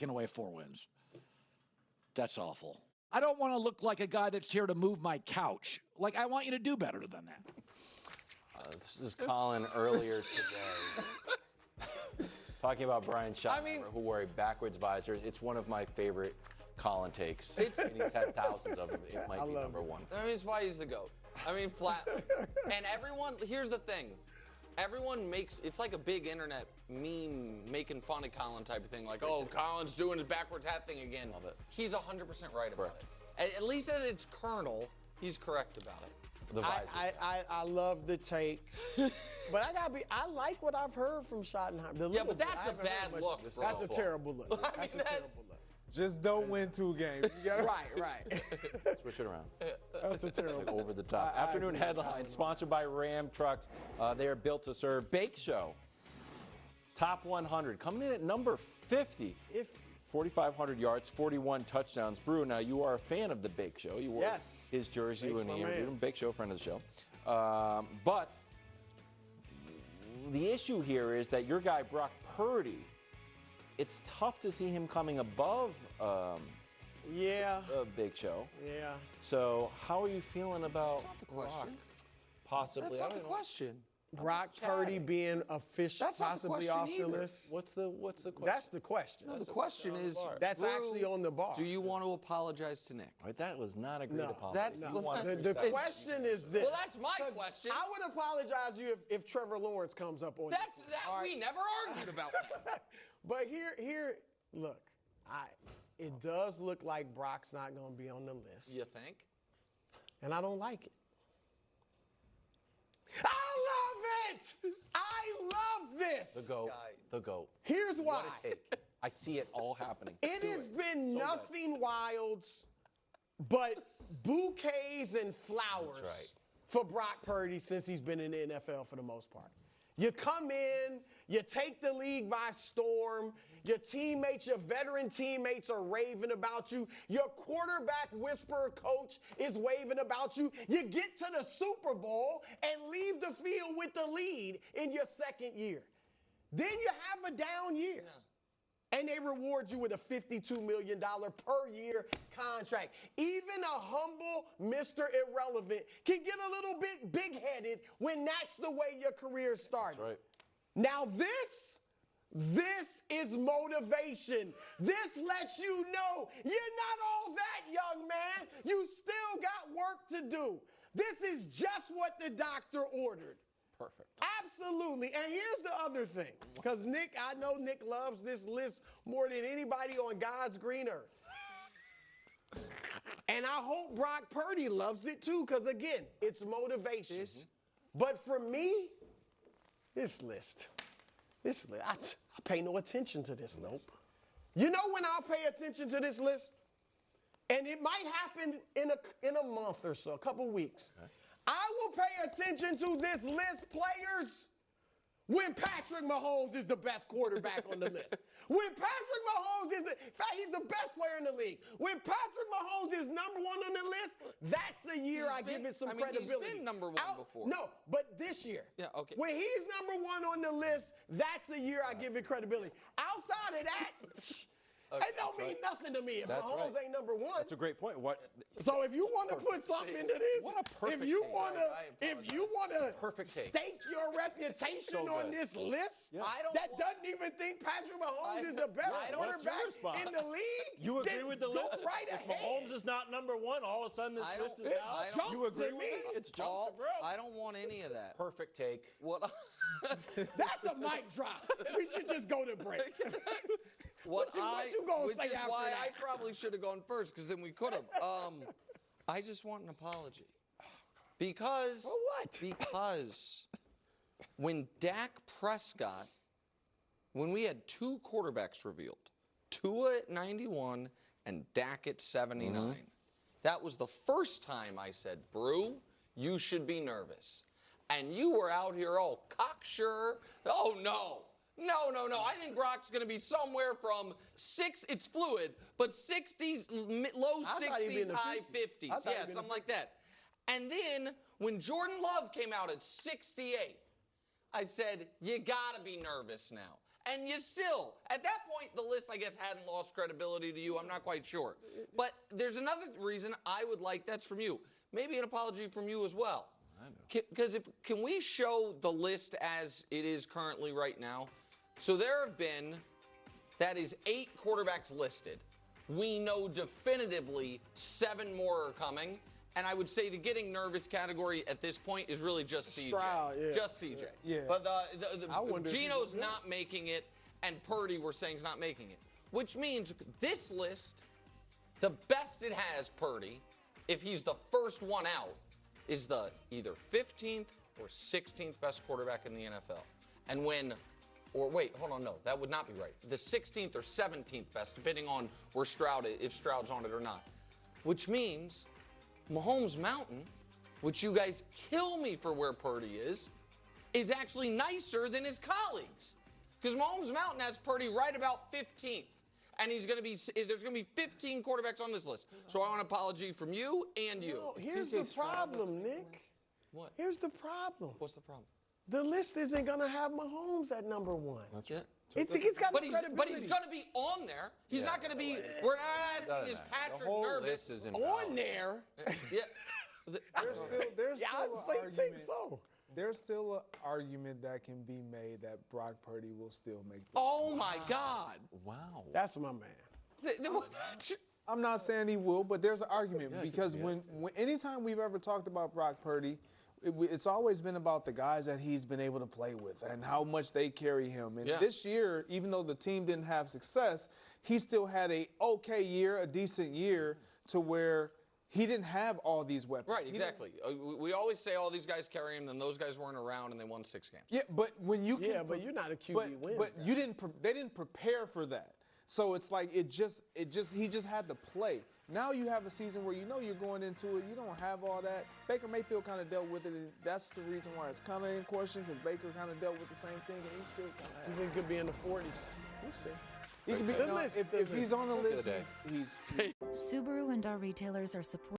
away 4 wins. That's awful. I don't want to look like a guy that's here to move my couch. Like, I want you to do better than that. This is Colin earlier today. Talking about Brian Schottenheimer, who wore a backwards visor. It's one of my favorite Colin takes. And he's had thousands of them. It might be number one. I mean, it's why he's the GOAT. I mean, flat. And everyone, here's the thing. Everyone makes, it's like a big internet meme making fun of Colin type of thing. Like, oh, Colin's doing his backwards hat thing again. Love it. He's 100% right about it. At least at its kernel, he's correct about it. The visor. I love the take. But I like what I've heard from Schottenheimer. Yeah, but that's a bad look. That's a terrible look. That's a terrible look. Just don't win 2 games. You got right. Switch it around. That's a terrible Like over the top. Afternoon headlines sponsored by Ram Trucks. They are built to serve. Bake Show. Top 100. Coming in at number 50. 4,500 yards, 41 touchdowns. Brew, now you are a fan of the Bake Show. You wore his jersey when he interviewed him. Bake Show, friend of the show. But the issue here is that your guy, Brock Purdy, it's tough to see him coming above a Big Show. Yeah. So how are you feeling about That's not the question. Possibly. That's not the question. Brock Purdy being official, possibly off the list. What's the question? That's the question. No, the question is, that's actually on the bar. do you want to apologize to Nick? Right, that was not a great apology. That's The question is this. Well, that's my question. I would apologize to you if Trevor Lawrence comes up on That's that. We never argued about that. But here, look, it does look like Brock's not going to be on the list. You think? And I don't like it. I love it! I love this! The GOAT. The GOAT. Here's why. What a take. I see it all happening. It has been nothing wilds but bouquets and flowers for Brock Purdy since he's been in the NFL for the most part. You come in, you take the league by storm, your teammates, your veteran teammates are raving about you, your quarterback whisperer coach is raving about you, you get to the Super Bowl and leave the field with the lead in your second year. Then you have a down year. And they reward you with a $52 million per year contract. Even a humble Mr. Irrelevant can get a little bit big-headed when that's the way your career started. That's right. Now this is motivation. This lets you know you're not all that, young man. You still got work to do. This is just what the doctor ordered. Perfect. Absolutely. And here's the other thing, because Nick, I know Nick loves this list more than anybody on God's green earth. And I hope Brock Purdy loves it too, because again, it's motivation. But for me, this list, I pay no attention to this list. You know when I'll pay attention to this list? And it might happen in a month or so, a couple weeks. I will pay attention to this list, players, when Patrick Mahomes is the best quarterback on the list. When Patrick Mahomes in fact, he's the best player in the league. When Patrick Mahomes is number 1 on the list, that's the year I give it some credibility. He's been number 1 before. No, but this year. Yeah, okay. When he's number 1 on the list, that's the year I give it credibility. Outside of that, it don't mean nothing to me if Mahomes ain't number 1. That's a great point. So if you want to put something into this, what a perfect if you want to stake your reputation on this list, that doesn't even think Patrick Mahomes is the best quarterback in the league, you agree with the list? Right if Mahomes is not number 1, all of a sudden this list is out. You agree with me? It's junk, bro. I don't want any of that. Perfect take. What? That's a mic drop. We should just go to break. What you gonna say after why that? I probably should have gone first, because then we could have. I just want an apology. Because. For what? Because when Dak Prescott, when we had 2 quarterbacks revealed, Tua at 91 and Dak at 79, that was the first time I said, Brew, you should be nervous. And you were out here all cocksure. Oh, no. No. I think Brock's going to be somewhere from it's fluid, but 60s, low 60s, high 50s. Yeah, something like that. And then when Jordan Love came out at 68, I said, you got to be nervous now. And you still, at that point, the list, I guess, hadn't lost credibility to you. I'm not quite sure. But there's another reason I would like, that's from you. Maybe an apology from you as well. Because can we show the list as it is currently right now? So there have been, that is 8 quarterbacks listed. We know definitively 7 more are coming. And I would say the getting nervous category at this point is really just CJ. Stroud, yeah. Just CJ. Yeah. But I wonder if Geno's he not making it, and Purdy we're saying is not making it. Which means this list, the best it has Purdy, if he's the first one out, is the either 15th or 16th best quarterback in the NFL. And when, or wait, hold on, no, that would not be right. The 16th or 17th best, depending on where Stroud is, if Stroud's on it or not. Which means Mahomes Mountain, which you guys kill me for where Purdy is actually nicer than his colleagues. Because Mahomes Mountain has Purdy right about 15th. And there's going to be 15 quarterbacks on this list. So I want an apology from you and you. No, here's the problem, Nick. What? Here's the problem. What's the problem? The list isn't going to have Mahomes at number 1. That's right. It's got But credibility. he's going to be on there. He's not going to be. We're not asking is Patrick nervous. on there. Yeah. There's Yeah, still I'd an think argument. so. There's still an argument that can be made that Brock Purdy will still make the Oh my God. Wow. That's my man. I'm not saying he will, but there's an argument because when anytime we've ever talked about Brock Purdy, it's always been about the guys that he's been able to play with and how much they carry him. And this year, even though the team didn't have success, he still had a okay year, a decent year, to where he didn't have all these weapons. Right, exactly. We always say all these guys carry him, and those guys weren't around, and they won 6 games. Yeah, but when you can, but you're not a QB wins. But you didn't. They didn't prepare for that. So it's like he just had to play. Now you have a season where you know you're going into it. You don't have all that. Baker Mayfield kind of dealt with it, and that's the reason why it's kind of in question because Baker kind of dealt with the same thing, and he still kind of. You think he could be in the 40s? We'll see. He could be. If he's on the list, he's Subaru and our retailers are supporting